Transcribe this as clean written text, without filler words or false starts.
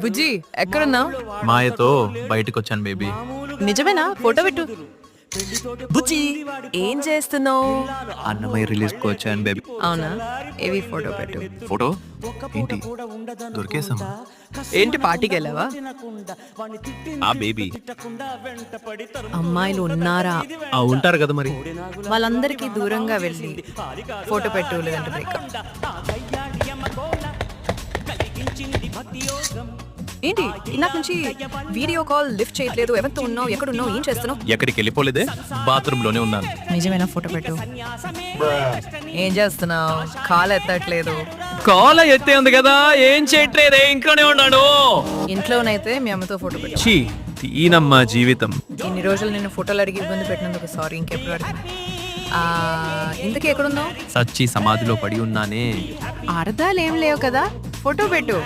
బుజ్జి ఎక్కడున్నావు? మాయతో బయటకు వచ్చాను బేబీ. నిజమేనా? ఫోటో పెట్టు. బుజ్జి ఏం చేస్తున్నావు? అన్నమయ్య రిలీజ్ కు వచ్చాను బేబీ. అవునా? ఏవి ఫోటో పెట్టు. ఫోటో ఏంటి దొరికేసామా? ఏంటి పార్టీకి వెళ్ళావా? ఆ బేబీ అమ్మాయిలు ఉన్నారా? ఉంటారు కదా మరి. వాళ్ళందరికీ దూరంగా వెళ్ళి ఫోటో పెట్టు, లేదంటే బ్రేకప్. ఏంటి ఇందాక నుంచి వీడియో కాల్ లిఫ్ట్ చేయట్లేదు? ఎవరితో ఉన్నావు? ఎక్కడున్నావు? ఏం చేస్తున్నావు? ఎక్కడికి వెళ్ళిపోలేదే, బాత్రూమ్ లోనే ఉన్నాను. నిజమేనా? ఫోటో పెట్టు. ఏం చేస్తున్నావు? కాల్ ఎత్తట్లేదు. కాల్ ఎత్తే ఉంది కదా, ఏం చేయట్లేదే, ఇంట్లోనే ఉన్నాను. ఇంట్లోనైతే మీ అమ్మతో ఫోటో పెట్టు. ఛీ, తీనమ్మా జీవితం. ఇన్ని రోజులు నేను ఫోటోలు అడిగి ఇబ్బంది పెట్టినందుకు సారీ. ఇంకెప్పుడు అడిగి ఇంతకీ ఎక్కడున్నావు? సచ్చి సమాధిలో పడి ఉన్నానే. అర్థాలు ఏం లేవు కదా, ఫోటో పెట్టు.